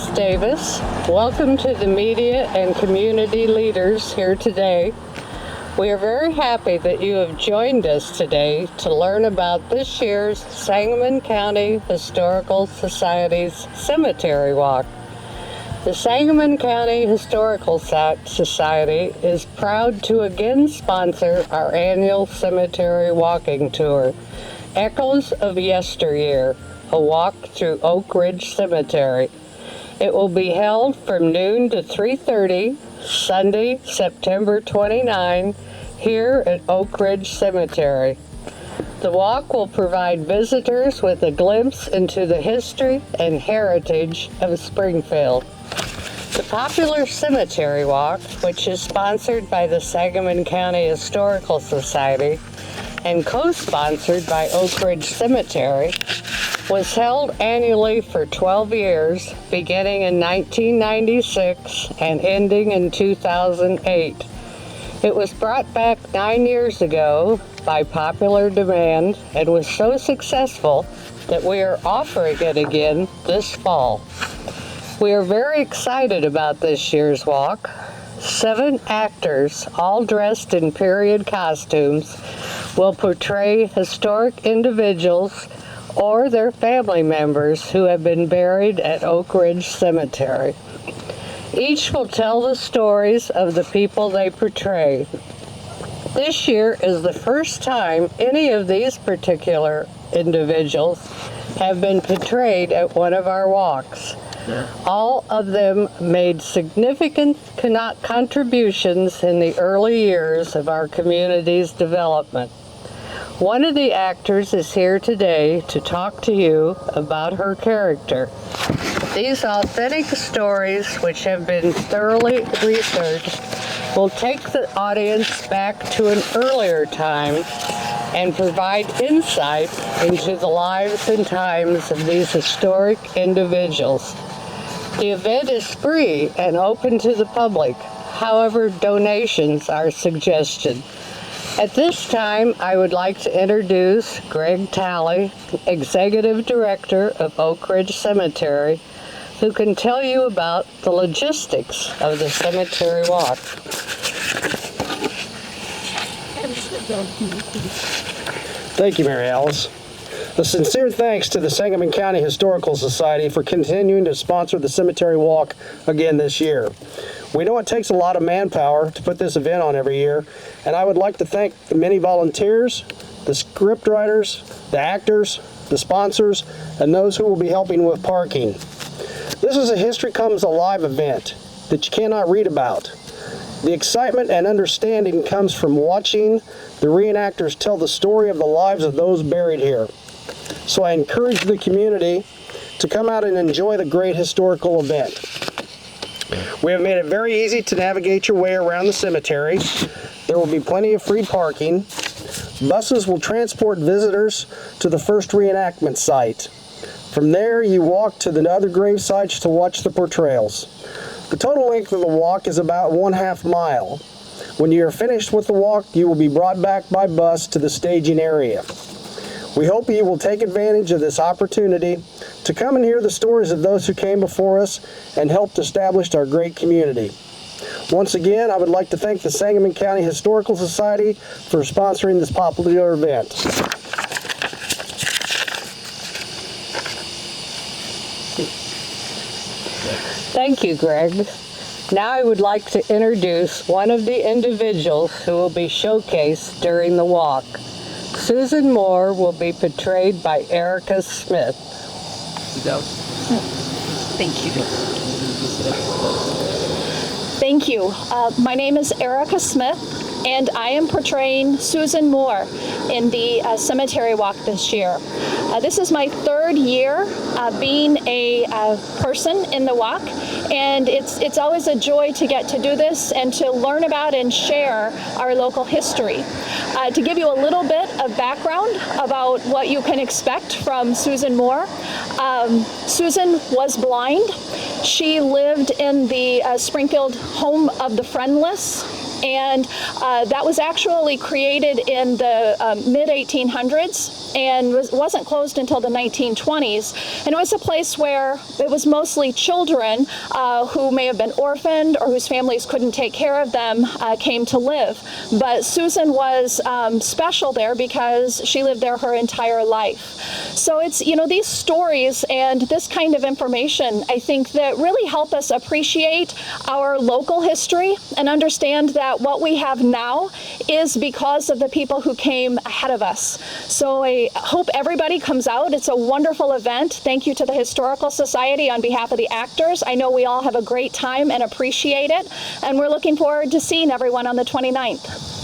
Ms. Davis. Welcome to the media and community leaders here today. We are very happy that you have joined us today to learn about this year's Sangamon County Historical Society's Cemetery Walk. The Sangamon County Historical Society is proud to again sponsor our annual cemetery walking tour, Echoes of Yesteryear, a walk through Oak Ridge Cemetery. It will be held from noon to 3:30, Sunday, September 29, here at Oak Ridge Cemetery. The walk will provide visitors with a glimpse into the history and heritage of Springfield. The popular cemetery walk, which is sponsored by the Sangamon County Historical Society and co-sponsored by Oak Ridge Cemetery, was held annually for 12 years, beginning in 1996 and ending in 2008. It was brought back 9 years ago by popular demand and was so successful that we are offering it again this fall. We are very excited about this year's walk. 7 actors, all dressed in period costumes, will portray historic individuals or their family members who have been buried at Oak Ridge Cemetery. Each will tell the stories of the people they portray. This year is the first time any of these particular individuals have been portrayed at one of our walks. All of them made significant contributions in the early years of our community's development. One of the actors is here today to talk to you about her character. These authentic stories, which have been thoroughly researched, will take the audience back to an earlier time and provide insight into the lives and times of these historic individuals. The event is free and open to the public. However, donations are suggested. At this time, I would like to introduce Greg Talley, Executive Director of Oak Ridge Cemetery, who can tell you about the logistics of the cemetery walk. Thank you, Mary Alice. A sincere thanks to the Sangamon County Historical Society for continuing to sponsor the cemetery walk again this year. We know it takes a lot of manpower to put this event on every year, and I would like to thank the many volunteers, the script writers, the actors, the sponsors, and those who will be helping with parking. This is a History Comes Alive event that you cannot read about. The excitement and understanding comes from watching the reenactors tell the story of the lives of those buried here. So I encourage the community to come out and enjoy the great historical event. We have made it very easy to navigate your way around the cemetery. There will be plenty of free parking. Buses will transport visitors to the first reenactment site. From there, you walk to the other grave sites to watch the portrayals. The total length of the walk is about 1/2 mile. When you are finished with the walk, you will be brought back by bus to the staging area. We hope you will take advantage of this opportunity to come and hear the stories of those who came before us and helped establish our great community. Once again, I would like to thank the Sangamon County Historical Society for sponsoring this popular event. Thank you, Greg. Now I would like to introduce one of the individuals who will be showcased during the walk. Susan Moore will be portrayed by Erica Smith. Thank you. Thank you. My name is Erica Smith, and I am portraying Susan Moore in the cemetery walk this year. This is my 3rd year being a person in the walk, and it's always a joy to get to do this and to learn about and share our local history. To give you a little bit of background about what you can expect from Susan Moore, Susan was blind. She lived in the Springfield home of the friendless, And that was actually created in the mid-1800s and wasn't closed until the 1920s. And it was a place where it was mostly children who may have been orphaned or whose families couldn't take care of them came to live. But Susan was special there because she lived there her entire life. So it's, you know, these stories and this kind of information, I think, that really help us appreciate our local history and understand that what we have now is because of the people who came ahead of us. So I hope everybody comes out. It's a wonderful event. Thank you to the Historical Society on behalf of the actors. I know we all have a great time and appreciate it, and we're looking forward to seeing everyone on the 29th.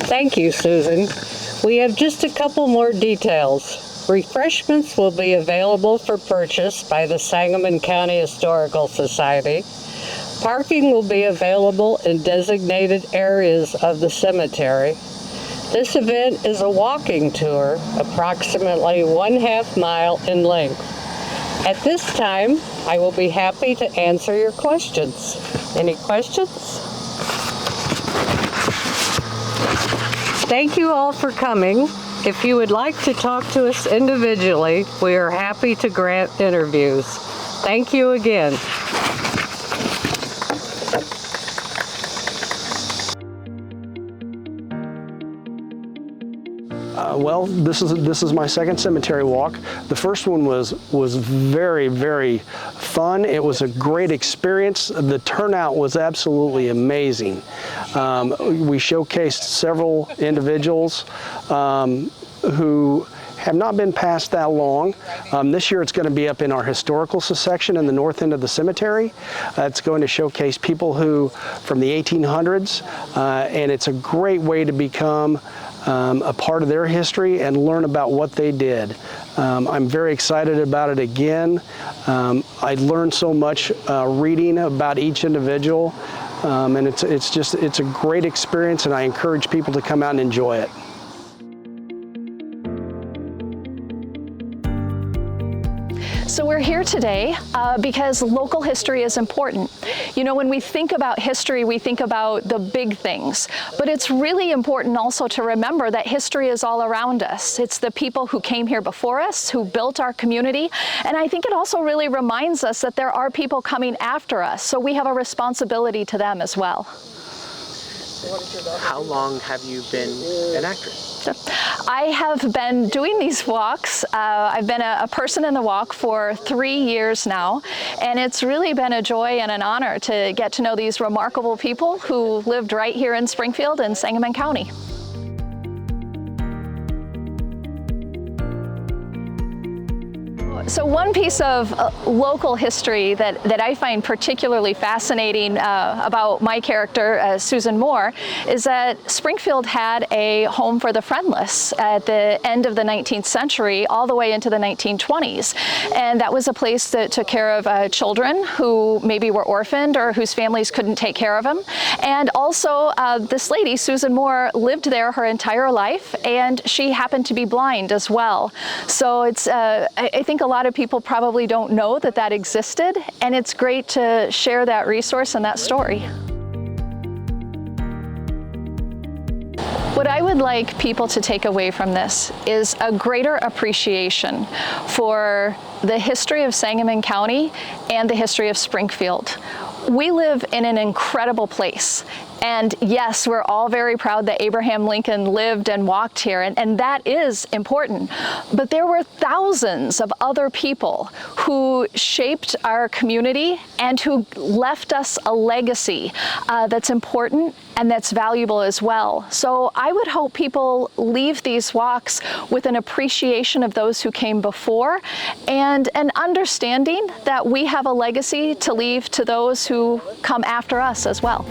Thank you, Susan. We have just a couple more details. Refreshments will be available for purchase by the Sangamon County Historical Society. Parking will be available in designated areas of the cemetery. This event is a walking tour, approximately 1/2 mile in length. At this time, I will be happy to answer your questions. Any questions? Thank you all for coming. If you would like to talk to us individually, we are happy to grant interviews. Thank you again. Well, this is my second cemetery walk. The first one was very, very fun. It was a great experience. The turnout was absolutely amazing. We showcased several individuals who have not been passed that long. This year it's going to be up in our historical section in the north end of the cemetery. It's going to showcase people who from the 1800s, and it's a great way to become a part of their history and learn about what they did. I'm very excited about it again. I learned so much reading about each individual, and it's a great experience, and I encourage people to come out and enjoy it. So we're here today because local history is important. You know, when we think about history, we think about the big things, but it's really important also to remember that history is all around us. It's the people who came here before us, who built our community, and I think it also really reminds us that there are people coming after us, so we have a responsibility to them as well. How long have you been an actress? I have been doing these walks. I've been a person in the walk for 3 years now, and it's really been a joy and an honor to get to know these remarkable people who lived right here in Springfield and Sangamon County. So one piece of local history that I find particularly fascinating about my character, Susan Moore, is that Springfield had a home for the friendless at the end of the 19th century all the way into the 1920s. And that was a place that took care of children who maybe were orphaned or whose families couldn't take care of them. And also this lady, Susan Moore, lived there her entire life, and she happened to be blind as well. So it's, I think a lot of people probably don't know that that existed, and it's great to share that resource and that story. What I would like people to take away from this is a greater appreciation for the history of Sangamon County and the history of Springfield. We live in an incredible place. And yes, we're all very proud that Abraham Lincoln lived and walked here, and that is important. But there were thousands of other people who shaped our community and who left us a legacy that's important and that's valuable as well. So I would hope people leave these walks with an appreciation of those who came before and an understanding that we have a legacy to leave to those who come after us as well.